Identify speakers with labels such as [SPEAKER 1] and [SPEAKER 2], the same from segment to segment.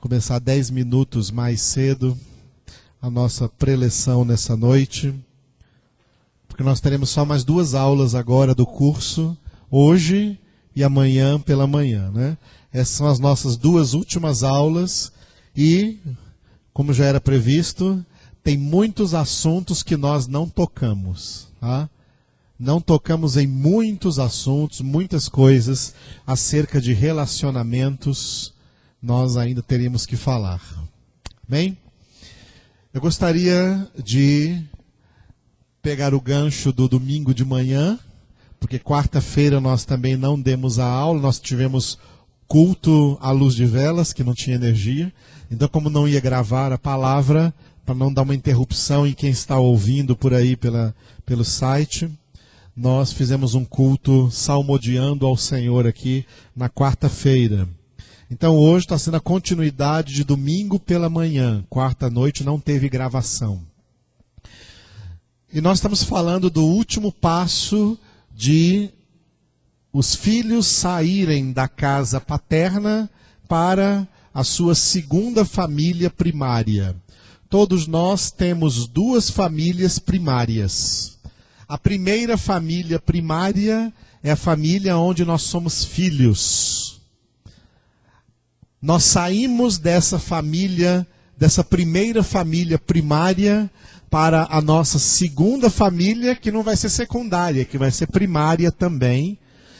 [SPEAKER 1] começar 10 minutos mais cedo a nossa preleção nessa noite, porque nós teremos só mais 2 aulas agora do curso, hoje e amanhã pela manhã, né? Essas são as nossas 2 últimas aulas e, como já era previsto, tem muitos assuntos que nós não tocamos, tá? Não tocamos em muitos assuntos, muitas coisas acerca de relacionamentos, nós ainda teríamos que falar. Bem, eu gostaria de pegar o gancho do domingo de manhã, porque quarta-feira nós também não demos a aula, nós tivemos culto à luz de velas, que não tinha energia. Então, como não ia gravar a palavra, para não dar uma interrupção em quem está ouvindo por aí pelo site, nós fizemos um culto salmodiando ao Senhor aqui na quarta-feira. Então hoje está sendo a continuidade de domingo pela manhã. Quarta noite não teve gravação. E nós estamos falando do último passo de os filhos saírem da casa paterna para a sua segunda família primária. Todos nós temos 2 famílias primárias. A primeira família primária é a família onde nós somos filhos. Nós saímos dessa família, dessa primeira família primária, para a nossa segunda família, que não vai ser secundária, que vai ser primária também.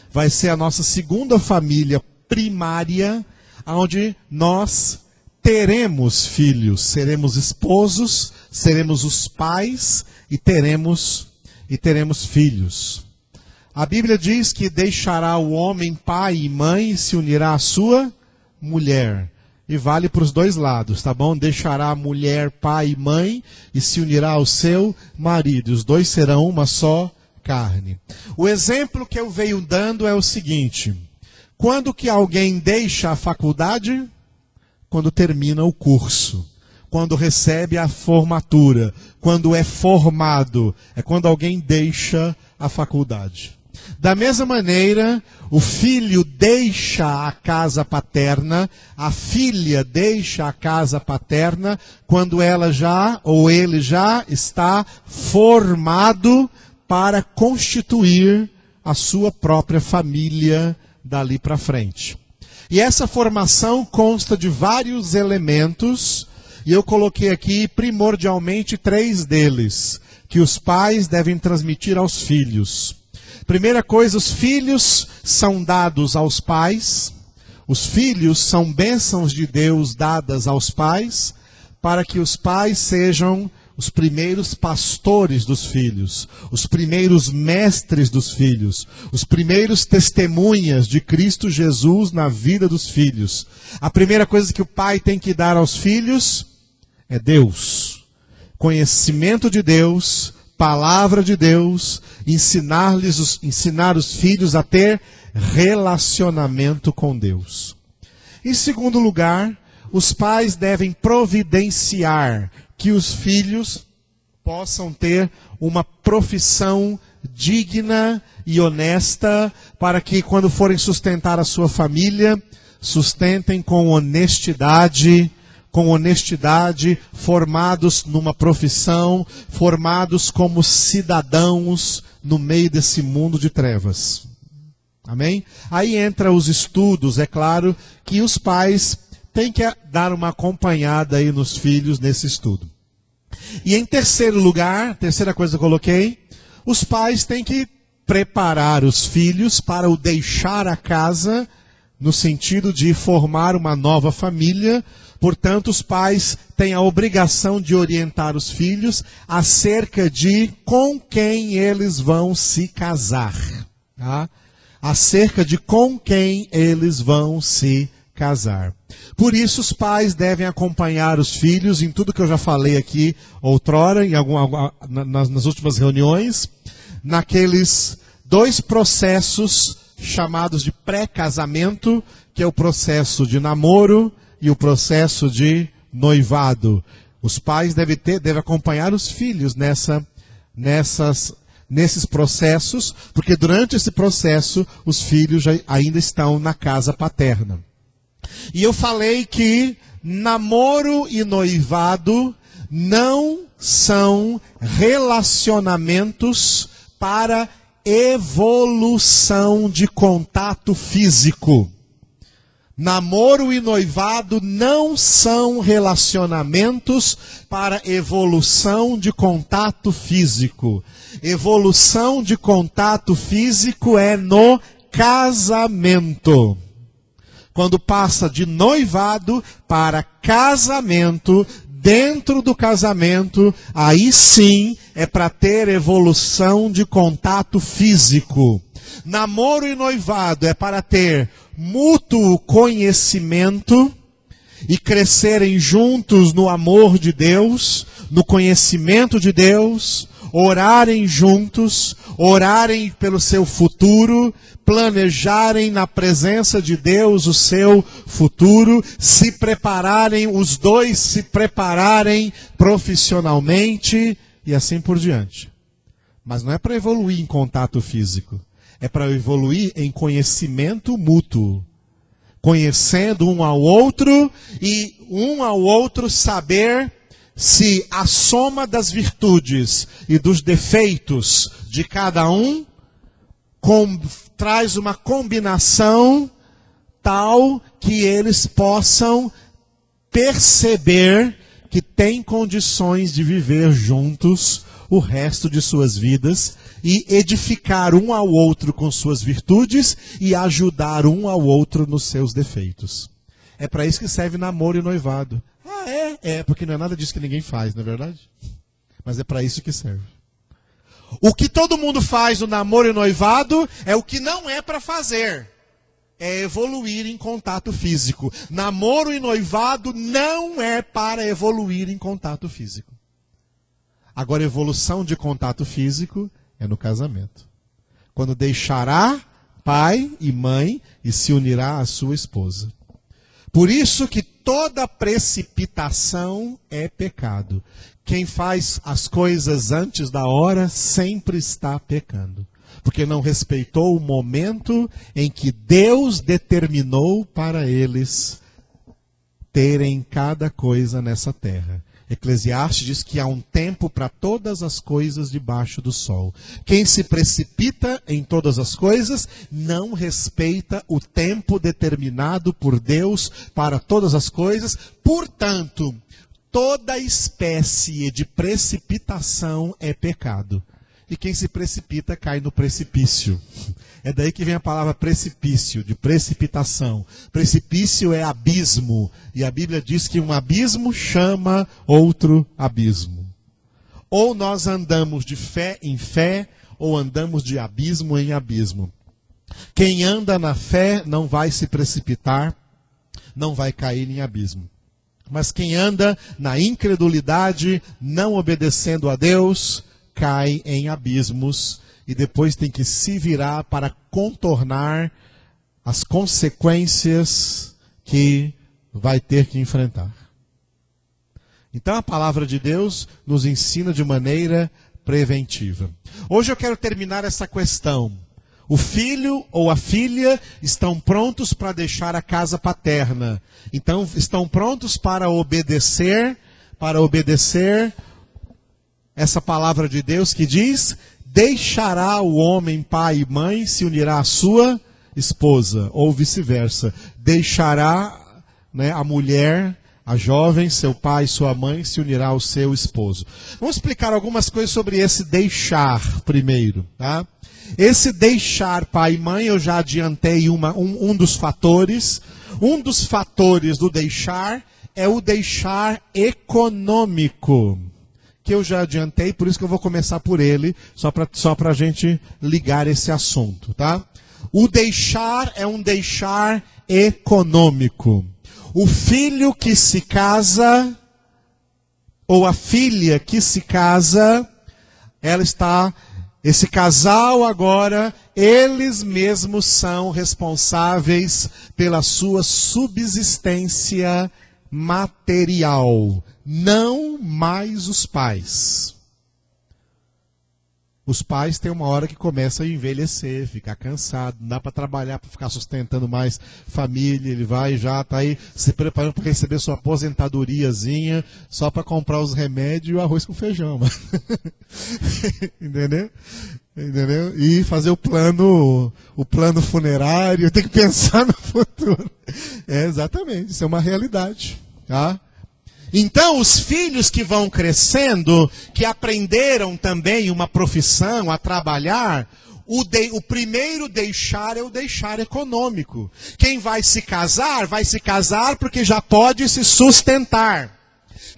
[SPEAKER 1] Vai ser a nossa segunda família primária, onde nós teremos filhos, seremos esposos, seremos os pais e teremos filhos. A Bíblia diz que deixará o homem pai e mãe e se unirá à sua mulher. E vale para os 2 lados, tá bom? Deixará a mulher pai e mãe e se unirá ao seu marido. Os 2 serão uma só carne. O exemplo que eu venho dando é o seguinte: quando que alguém deixa a faculdade? Quando termina o curso. Quando recebe a formatura, quando é formado, é quando alguém deixa a faculdade. Da mesma maneira, o filho deixa a casa paterna, a filha deixa a casa paterna, quando ela já, ou ele já, está formado para constituir a sua própria família dali para frente. E essa formação consta de vários elementos, e eu coloquei aqui primordialmente 3 deles, que os pais devem transmitir aos filhos. Primeira coisa, os filhos são dados aos pais. Os filhos são bênçãos de Deus dadas aos pais, para que os pais sejam os primeiros pastores dos filhos, os primeiros mestres dos filhos, os primeiros testemunhas de Cristo Jesus na vida dos filhos. A primeira coisa que o pai tem que dar aos filhos é Deus, conhecimento de Deus, palavra de Deus, ensinar os filhos a ter relacionamento com Deus. Em segundo lugar, os pais devem providenciar que os filhos possam ter uma profissão digna e honesta, para que quando forem sustentar a sua família, sustentem com honestidade, formados numa profissão, formados como cidadãos no meio desse mundo de trevas. Amém? Aí entra os estudos, é claro que os pais têm que dar uma acompanhada aí nos filhos nesse estudo. E em terceiro lugar, terceira coisa que eu coloquei, os pais têm que preparar os filhos para o deixar a casa, no sentido de formar uma nova família. Portanto, os pais têm a obrigação de orientar os filhos acerca de com quem eles vão se casar. Tá? Acerca de com quem eles vão se casar. Por isso, os pais devem acompanhar os filhos em tudo que eu já falei aqui outrora, nas últimas reuniões, naqueles 2 processos chamados de pré-casamento, que é o processo de namoro e o processo de noivado. Os pais devem acompanhar os filhos nesses processos, porque durante esse processo os filhos ainda estão na casa paterna. E eu falei que namoro e noivado não são relacionamentos para evolução de contato físico. Namoro e noivado não são relacionamentos para evolução de contato físico. Evolução de contato físico é no casamento. Quando passa de noivado para casamento, dentro do casamento, aí sim é para ter evolução de contato físico. Namoro e noivado é para ter mútuo conhecimento e crescerem juntos no amor de Deus, no conhecimento de Deus, orarem juntos, orarem pelo seu futuro, planejarem na presença de Deus o seu futuro, se prepararem, os dois se prepararem profissionalmente e assim por diante. Mas não é para evoluir em contato físico, é para evoluir em conhecimento mútuo. Conhecendo um ao outro e um ao outro saber se a soma das virtudes e dos defeitos de cada um traz uma combinação tal que eles possam perceber que têm condições de viver juntos o resto de suas vidas e edificar um ao outro com suas virtudes e ajudar um ao outro nos seus defeitos. É para isso que serve namoro e noivado. Ah, é? É, porque não é nada disso que ninguém faz, não é verdade? Mas é para isso que serve. O que todo mundo faz no namoro e noivado é o que não é para fazer. É evoluir em contato físico. Namoro e noivado não é para evoluir em contato físico. Agora, evolução de contato físico é no casamento. Quando deixará pai e mãe e se unirá à sua esposa. Por isso que toda precipitação é pecado. Quem faz as coisas antes da hora sempre está pecando. Porque não respeitou o momento em que Deus determinou para eles terem cada coisa nessa terra. Eclesiastes diz que há um tempo para todas as coisas debaixo do sol. Quem se precipita em todas as coisas não respeita o tempo determinado por Deus para todas as coisas. Portanto, toda espécie de precipitação é pecado. E quem se precipita cai no precipício. É daí que vem a palavra precipício, de precipitação. Precipício é abismo. E a Bíblia diz que um abismo chama outro abismo. Ou nós andamos de fé em fé, ou andamos de abismo em abismo. Quem anda na fé não vai se precipitar, não vai cair em abismo. Mas quem anda na incredulidade, não obedecendo a Deus, cai em abismos e depois tem que se virar para contornar as consequências que vai ter que enfrentar. Então a palavra de Deus nos ensina de maneira preventiva. Hoje eu quero terminar essa questão. O filho ou a filha estão prontos para deixar a casa paterna. Então estão prontos para obedecer essa palavra de Deus que diz: deixará o homem pai e mãe, se unirá à sua esposa, ou vice-versa. Deixará, a mulher, a jovem, seu pai e sua mãe, se unirá ao seu esposo. Vamos explicar algumas coisas sobre esse deixar primeiro, tá? Esse deixar pai e mãe, eu já adiantei um dos fatores. Um dos fatores do deixar é o deixar econômico, que eu já adiantei, por isso que eu vou começar por ele, só para a gente ligar esse assunto, tá? O deixar é um deixar econômico. O filho que se casa, ou a filha que se casa, esse casal agora, eles mesmos são responsáveis pela sua subsistência material. Não mais os pais. Os pais têm uma hora que começam a envelhecer, ficar cansado, não dá para trabalhar, para ficar sustentando mais família, ele vai já, está aí se preparando para receber sua aposentadoriazinha, só para comprar os remédios e o arroz com feijão. Entendeu? Entendeu? E fazer o plano funerário, tem que pensar no futuro. Exatamente, isso é uma realidade, tá? Então, os filhos que vão crescendo, que aprenderam também uma profissão, a trabalhar, o primeiro deixar é o deixar econômico. Quem vai se casar porque já pode se sustentar.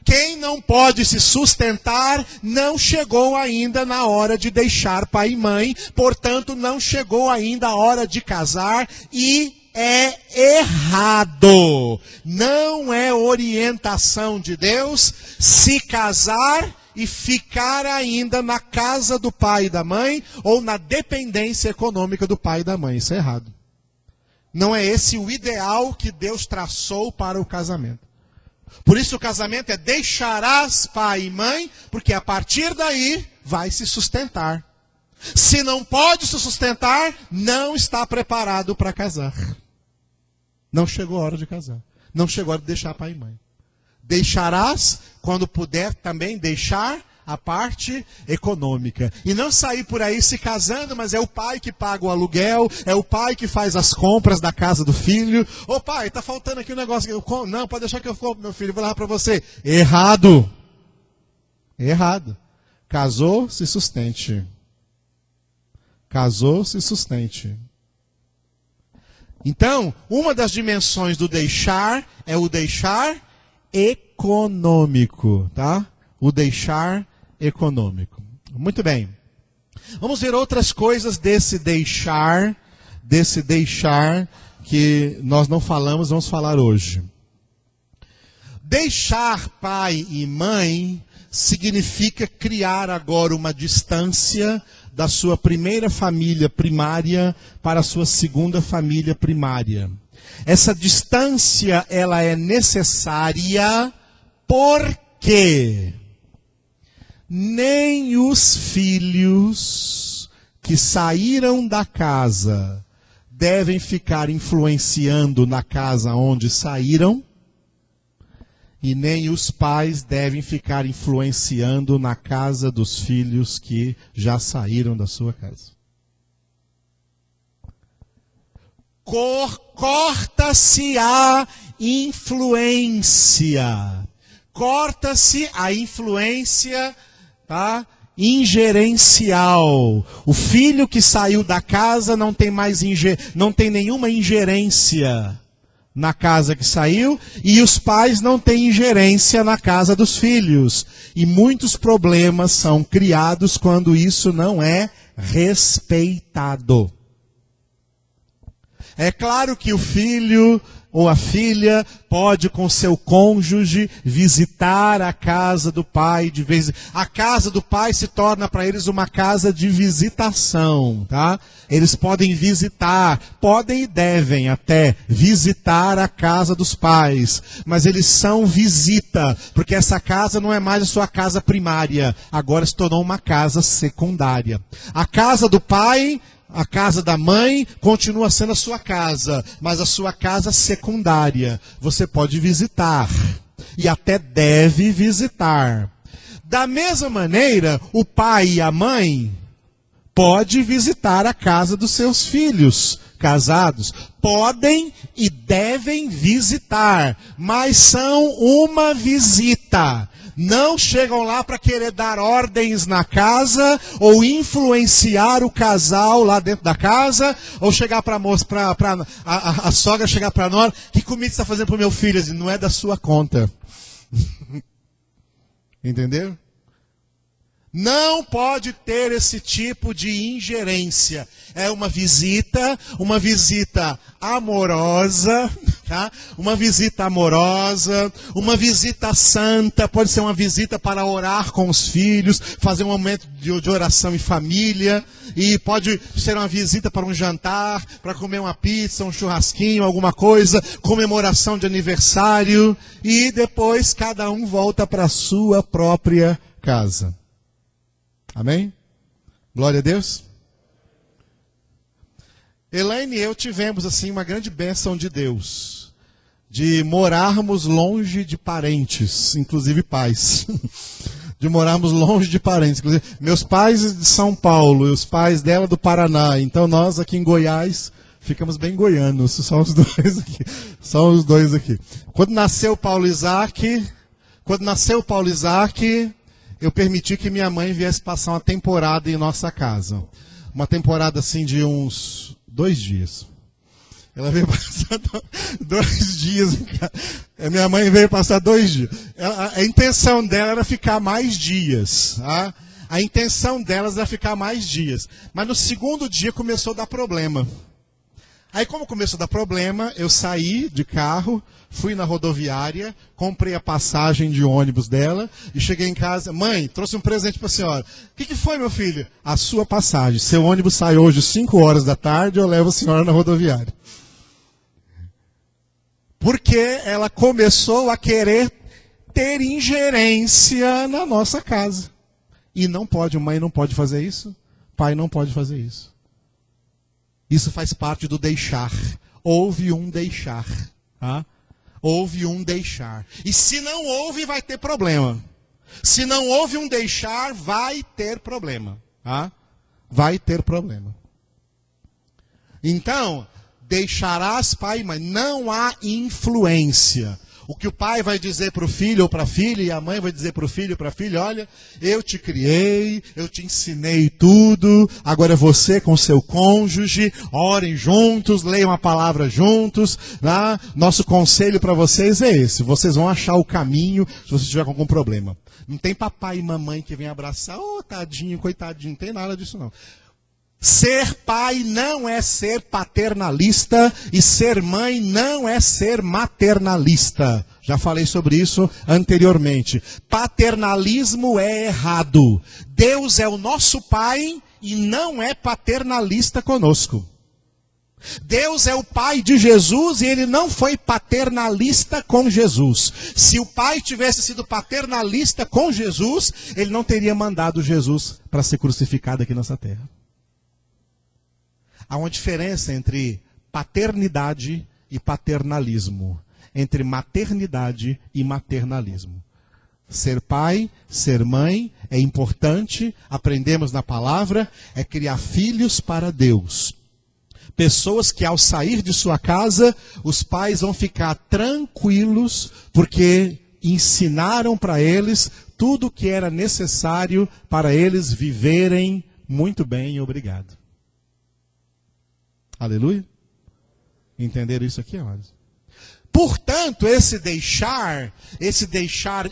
[SPEAKER 1] Quem não pode se sustentar, não chegou ainda na hora de deixar pai e mãe, portanto, não chegou ainda a hora de casar e é errado. Não é orientação de Deus se casar e ficar ainda na casa do pai e da mãe ou na dependência econômica do pai e da mãe. Isso é errado. Não é esse o ideal que Deus traçou para o casamento. Por isso o casamento é deixarás pai e mãe, porque a partir daí vai se sustentar. Se não pode se sustentar, não está preparado para casar. Não chegou a hora de casar. Não chegou a hora de deixar pai e mãe. Deixarás, quando puder também deixar a parte econômica. E não sair por aí se casando, mas é o pai que paga o aluguel, é o pai que faz as compras da casa do filho. Ô pai, está faltando aqui um negócio. Não, pode deixar que eu compro, meu filho, vou lá para você. Errado. Errado. Casou, se sustente. Casou, se sustente. Então, uma das dimensões do deixar é o deixar econômico, tá? O deixar econômico. Muito bem. Vamos ver outras coisas desse deixar que nós não falamos, vamos falar hoje. Deixar pai e mãe significa criar agora uma distância da sua primeira família primária para a sua segunda família primária. Essa distância, ela é necessária porque nem os filhos que saíram da casa devem ficar influenciando na casa onde saíram, e nem os pais devem ficar influenciando na casa dos filhos que já saíram da sua casa. Corta-se a influência. Corta-se a influência, tá? Ingerencial. O filho que saiu da casa não tem nenhuma ingerência na casa que saiu, e os pais não têm ingerência na casa dos filhos. E muitos problemas são criados quando isso não é respeitado. É claro que o filho ou a filha pode com seu cônjuge visitar a casa do pai de vez. A casa do pai se torna para eles uma casa de visitação, tá? Eles podem visitar, podem e devem até visitar a casa dos pais, mas eles são visita, porque essa casa não é mais a sua casa primária, agora se tornou uma casa secundária. A casa do pai, a casa da mãe continua sendo a sua casa, mas a sua casa secundária. Você pode visitar e até deve visitar. Da mesma maneira, o pai e a mãe podem visitar a casa dos seus filhos casados. Podem e devem visitar, mas são uma visita. Não chegam lá para querer dar ordens na casa, ou influenciar o casal lá dentro da casa, ou chegar para a sogra chegar para nós, que comida você está fazendo para o meu filho? Não é da sua conta. Entendeu? Não pode ter esse tipo de ingerência. É uma visita amorosa, tá? Uma visita amorosa, uma visita santa, pode ser uma visita para orar com os filhos, fazer um momento de oração em família, e pode ser uma visita para um jantar, para comer uma pizza, um churrasquinho, alguma coisa, comemoração de aniversário, e depois cada um volta para a sua própria casa. Amém? Glória a Deus. Elaine e eu tivemos assim uma grande bênção de Deus, de morarmos longe de parentes, inclusive pais. De morarmos longe de parentes. Inclusive, meus pais de São Paulo e os pais dela do Paraná. Então nós aqui em Goiás ficamos bem goianos, só os dois aqui. Só os dois aqui. Quando nasceu Paulo Isaac, eu permiti que minha mãe viesse passar uma temporada em nossa casa. Uma temporada assim de uns 2 dias. Ela veio passar 2 dias. Minha mãe veio passar 2 dias. A intenção dela era ficar mais dias. Tá? A intenção delas era ficar mais dias. Mas no segundo dia começou a dar problema. Aí como começou a dar problema, eu saí de carro, fui na rodoviária, comprei a passagem de ônibus dela e cheguei em casa. Mãe, trouxe um presente para a senhora. O que foi, meu filho? A sua passagem. Seu ônibus sai hoje às 5 horas da tarde, eu levo a senhora na rodoviária. Porque ela começou a querer ter ingerência na nossa casa. E não pode, mãe não pode fazer isso, pai não pode fazer isso. Isso faz parte do deixar. Houve um deixar. Tá? Houve um deixar. E se não houve, vai ter problema. Se não houve um deixar, vai ter problema. Tá? Vai ter problema. Então, deixarás pai e mãe. Não há influência. O que o pai vai dizer para o filho ou para a filha, e a mãe vai dizer para o filho ou para a filha, olha, eu te criei, eu te ensinei tudo, agora você com seu cônjuge, orem juntos, leiam a palavra juntos. Né? Nosso conselho para vocês é esse, vocês vão achar o caminho se você estiver com algum problema. Não tem papai e mamãe que vem abraçar, tadinho, coitadinho, não tem nada disso não. Ser pai não é ser paternalista e ser mãe não é ser maternalista. Já falei sobre isso anteriormente. Paternalismo é errado. Deus é o nosso pai e não é paternalista conosco. Deus é o pai de Jesus e ele não foi paternalista com Jesus. Se o pai tivesse sido paternalista com Jesus, ele não teria mandado Jesus para ser crucificado aqui nessa terra. Há uma diferença entre paternidade e paternalismo, entre maternidade e maternalismo. Ser pai, ser mãe é importante, aprendemos na palavra, é criar filhos para Deus. Pessoas que ao sair de sua casa, os pais vão ficar tranquilos, porque ensinaram para eles tudo o que era necessário para eles viverem muito bem, obrigado. Aleluia? Entenderam isso aqui, amados? Portanto, esse deixar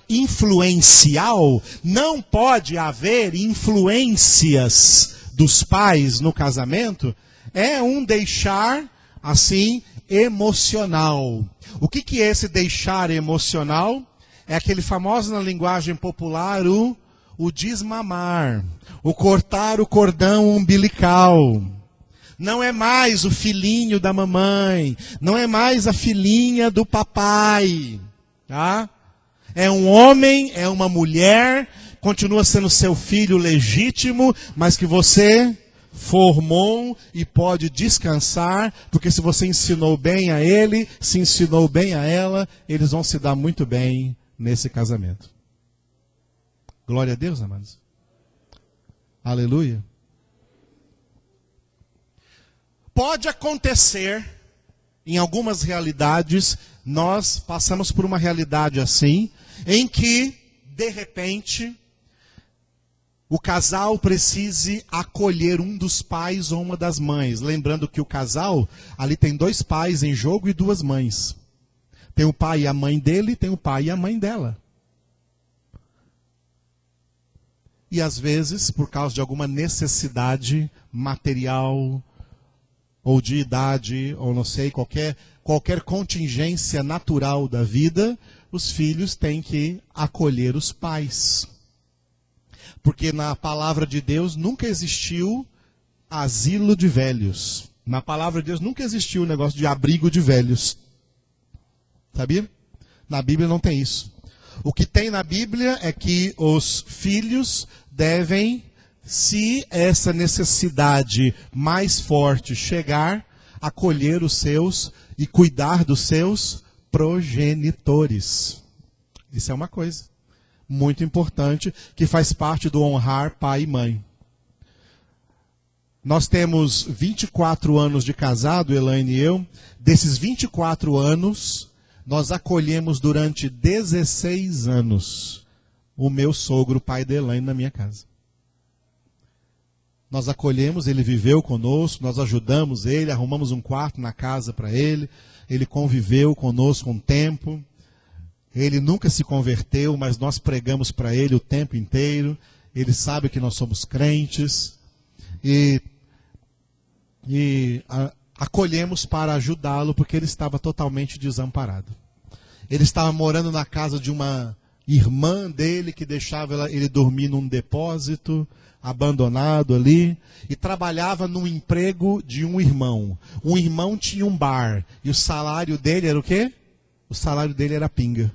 [SPEAKER 1] influencial, não pode haver influências dos pais no casamento, é um deixar, assim, emocional. O que é esse deixar emocional? É aquele famoso na linguagem popular, o desmamar, o cortar o cordão umbilical. Não é mais o filhinho da mamãe, não é mais a filhinha do papai, tá? É um homem, é uma mulher, continua sendo seu filho legítimo, mas que você formou e pode descansar, porque se você ensinou bem a ele, se ensinou bem a ela, eles vão se dar muito bem nesse casamento. Glória a Deus, amados. Aleluia. Pode acontecer, em algumas realidades, nós passamos por uma realidade assim, em que, de repente, o casal precise acolher um dos pais ou uma das mães. Lembrando que o casal, ali tem 2 pais em jogo e 2 mães. Tem o pai e a mãe dele, tem o pai e a mãe dela. E às vezes, por causa de alguma necessidade material, ou de idade, ou não sei, qualquer contingência natural da vida, os filhos têm que acolher os pais. Porque na palavra de Deus nunca existiu asilo de velhos. Na palavra de Deus nunca existiu o negócio de abrigo de velhos. Sabia? Na Bíblia não tem isso. O que tem na Bíblia é que os filhos devem se essa necessidade mais forte chegar, acolher os seus e cuidar dos seus progenitores. Isso é uma coisa muito importante que faz parte do honrar pai e mãe. Nós temos 24 anos de casado, Elaine e eu. Desses 24 anos, nós acolhemos durante 16 anos o meu sogro, pai da Elaine, na minha casa. Nós acolhemos, ele viveu conosco, nós ajudamos ele, arrumamos um quarto na casa para ele, ele conviveu conosco um tempo, ele nunca se converteu, mas nós pregamos para ele o tempo inteiro, ele sabe que nós somos crentes, e acolhemos para ajudá-lo, porque ele estava totalmente desamparado. Ele estava morando na casa de uma irmã dele, que deixava ele dormir num depósito, abandonado ali, e trabalhava no emprego de um irmão. Um irmão tinha um bar, e o salário dele era o quê? O salário dele era pinga.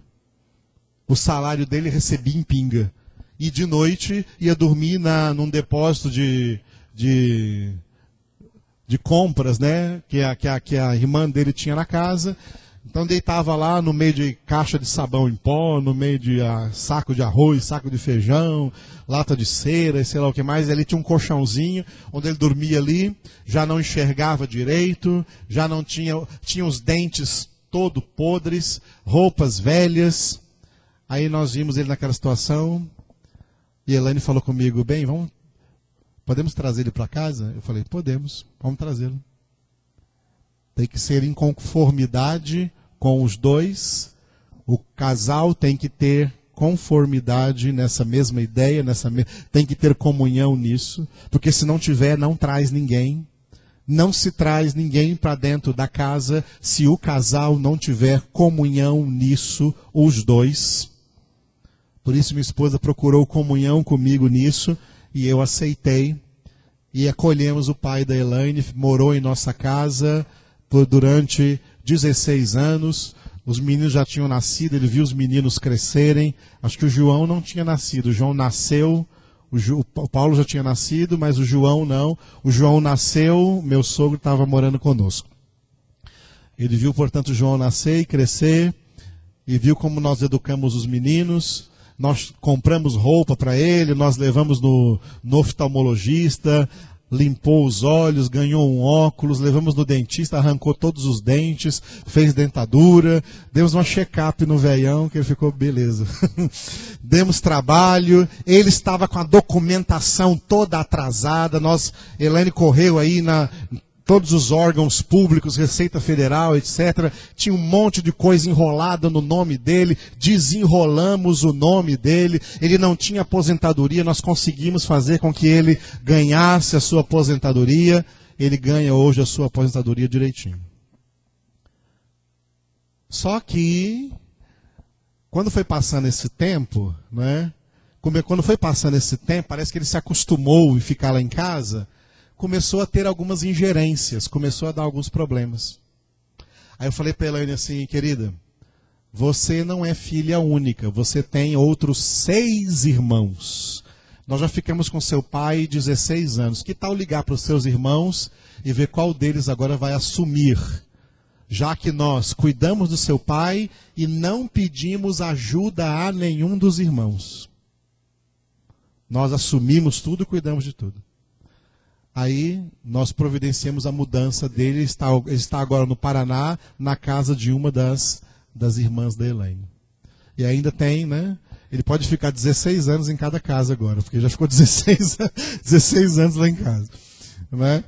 [SPEAKER 1] O salário dele recebia em pinga. E de noite ia dormir num depósito de compras, né? Que a irmã dele tinha na casa. Então deitava lá no meio de caixa de sabão em pó, no meio de saco de arroz, saco de feijão, lata de cera e sei lá o que mais. E ali tinha um colchãozinho onde ele dormia ali, já não enxergava direito, já não tinha os dentes todo podres, roupas velhas. Aí nós vimos ele naquela situação e Elaine falou comigo, bem, podemos trazer ele para casa? Eu falei, podemos, vamos trazê-lo. Tem que ser em conformidade com os dois. O casal tem que ter conformidade nessa mesma ideia, tem que ter comunhão nisso, porque se não tiver, não traz ninguém. Não se traz ninguém para dentro da casa se o casal não tiver comunhão nisso, os dois. Por isso minha esposa procurou comunhão comigo nisso, e eu aceitei. E acolhemos o pai da Elaine, morou em nossa casa durante 16 anos, os meninos já tinham nascido, ele viu os meninos crescerem. Acho que o João não tinha nascido, o João nasceu, o Paulo já tinha nascido, mas o João não. O João nasceu, meu sogro estava morando conosco. Ele viu, portanto, o João nascer e crescer, e viu como nós educamos os meninos. Nós compramos roupa para ele, nós levamos no oftalmologista, limpou os olhos, ganhou um óculos, levamos no dentista, arrancou todos os dentes, fez dentadura, demos uma check-up no veião, que ele ficou beleza. Demos trabalho, ele estava com a documentação toda atrasada, Elaine correu aí todos os órgãos públicos, Receita Federal, etc. Tinha um monte de coisa enrolada no nome dele, desenrolamos o nome dele, ele não tinha aposentadoria, nós conseguimos fazer com que ele ganhasse a sua aposentadoria, ele ganha hoje a sua aposentadoria direitinho. Só que, quando foi passando esse tempo, né? Quando foi passando esse tempo, parece que ele se acostumou em ficar lá em casa, começou a ter algumas ingerências, começou a dar alguns problemas. Aí eu falei para Elaine assim, querida, você não é filha única, você tem outros 6 irmãos. Nós já ficamos com seu pai 16 anos. Que tal ligar para os seus irmãos e ver qual deles agora vai assumir? Já que nós cuidamos do seu pai e não pedimos ajuda a nenhum dos irmãos. Nós assumimos tudo e cuidamos de tudo. Aí nós providenciamos a mudança dele, ele está agora no Paraná, na casa de uma das irmãs da Elaine. E ainda tem, né? Ele pode ficar 16 anos em cada casa agora, porque já ficou 16 anos lá em casa. Né?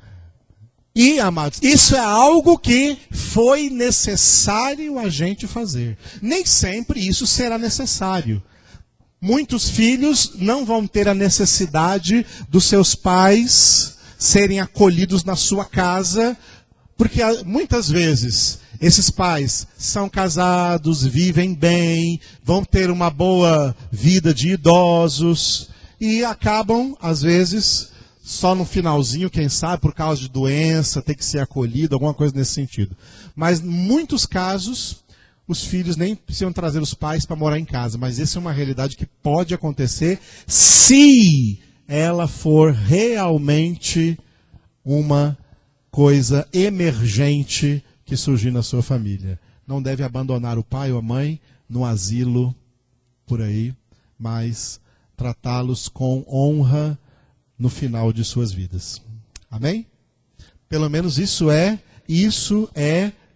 [SPEAKER 1] E, amados, isso é algo que foi necessário a gente fazer. Nem sempre isso será necessário. Muitos filhos não vão ter a necessidade dos seus pais serem acolhidos na sua casa, porque muitas vezes esses pais são casados, vivem bem, vão ter uma boa vida de idosos e acabam, às vezes, só no finalzinho, quem sabe, por causa de doença, ter que ser acolhido, alguma coisa nesse sentido. Mas em muitos casos, os filhos nem precisam trazer os pais para morar em casa, mas essa é uma realidade que pode acontecer se ela for realmente uma coisa emergente que surgir na sua família. Não deve abandonar o pai ou a mãe no asilo, por aí, mas tratá-los com honra no final de suas vidas. Amém? Pelo menos isso é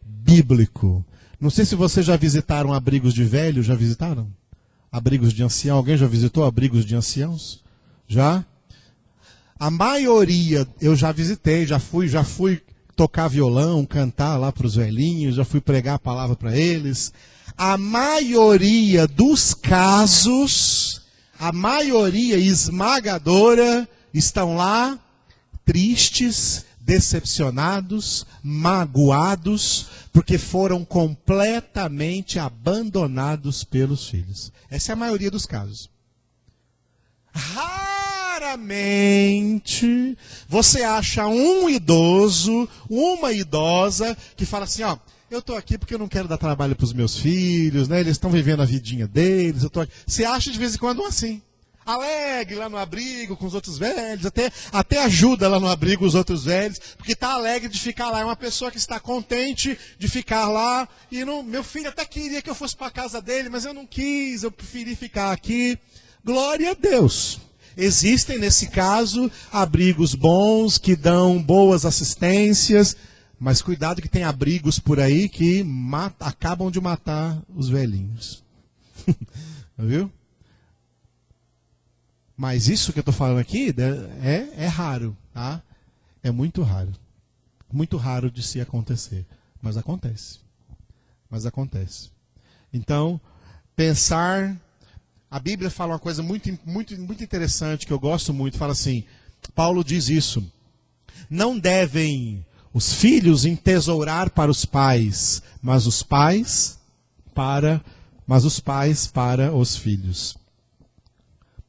[SPEAKER 1] bíblico. Não sei se vocês já visitaram abrigos de velhos, já visitaram? Abrigos de ancião, alguém já visitou abrigos de anciãos? Já? A maioria, eu já visitei, já fui tocar violão, cantar lá para os velhinhos, já fui pregar a palavra para eles. A maioria dos casos, a maioria esmagadora, estão lá tristes, decepcionados, magoados, porque foram completamente abandonados pelos filhos. Essa é a maioria dos casos. Raramente você acha um idoso, uma idosa, que fala assim, ó, eu estou aqui porque eu não quero dar trabalho para os meus filhos, né? Eles estão vivendo a vidinha deles, eu tô aqui. Você acha de vez em quando um assim. Alegre lá no abrigo com os outros velhos, até ajuda lá no abrigo os outros velhos, porque está alegre de ficar lá. É uma pessoa que está contente de ficar lá. E não, meu filho até queria que eu fosse para a casa dele, mas eu não quis, eu preferi ficar aqui. Glória a Deus. Existem, nesse caso, abrigos bons que dão boas assistências, mas cuidado que tem abrigos por aí que acabam de matar os velhinhos. Viu? Mas isso que eu estou falando aqui é raro, tá? É muito raro. Muito raro de se acontecer. Mas acontece. Mas acontece. Então, pensar... A Bíblia fala uma coisa muito interessante, que eu gosto muito. Fala assim, Paulo diz isso. Não devem os filhos entesourar para os pais, mas os pais para os filhos.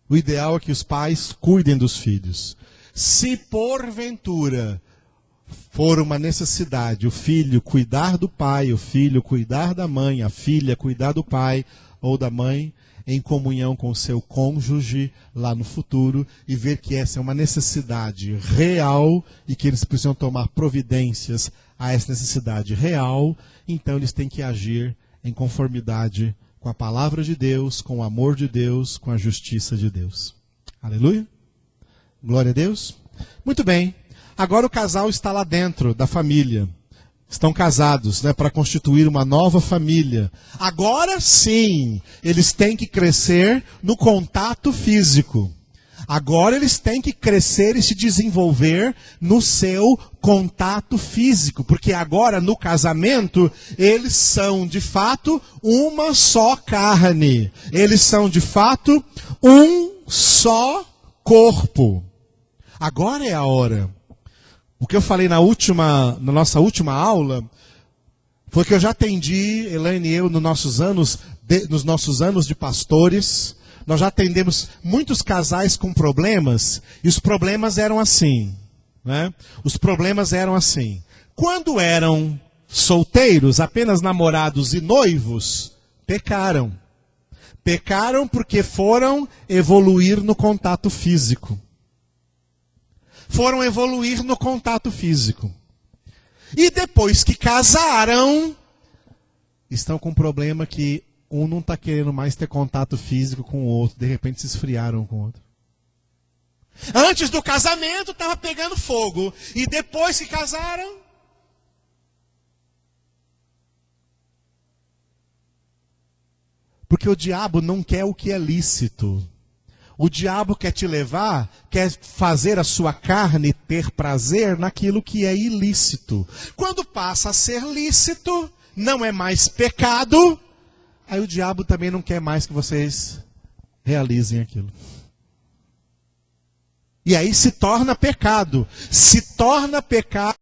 [SPEAKER 1] O ideal é que os pais cuidem dos filhos. Se porventura for uma necessidade o filho cuidar do pai, o filho cuidar da mãe, a filha cuidar do pai ou da mãe, em comunhão com o seu cônjuge lá no futuro, e ver que essa é uma necessidade real e que eles precisam tomar providências a essa necessidade real, então eles têm que agir em conformidade com a palavra de Deus, com o amor de Deus, com a justiça de Deus. Aleluia? Glória a Deus. Muito bem. Agora o casal está lá dentro da família. Estão casados, né, para constituir uma nova família. Agora sim, eles têm que crescer no contato físico. Agora eles têm que crescer e se desenvolver no seu contato físico. Porque agora, no casamento, eles são, de fato, uma só carne. Eles são, de fato, um só corpo. Agora é a hora. O que eu falei na nossa última aula foi que eu já atendi, Elaine e eu, nos nossos anos de pastores, nós já atendemos muitos casais com problemas, e os problemas eram assim, né? Os problemas eram assim. Quando eram solteiros, apenas namorados e noivos, pecaram. Pecaram porque foram evoluir no contato físico. Foram evoluir no contato físico. E depois que casaram, estão com um problema que um não está querendo mais ter contato físico com o outro. De repente se esfriaram com o outro. Antes do casamento estava pegando fogo. E depois que casaram... Porque o diabo não quer o que é lícito. O diabo quer te levar, quer fazer a sua carne ter prazer naquilo que é ilícito. Quando passa a ser lícito, não é mais pecado, aí o diabo também não quer mais que vocês realizem aquilo. E aí se torna pecado. Se torna pecado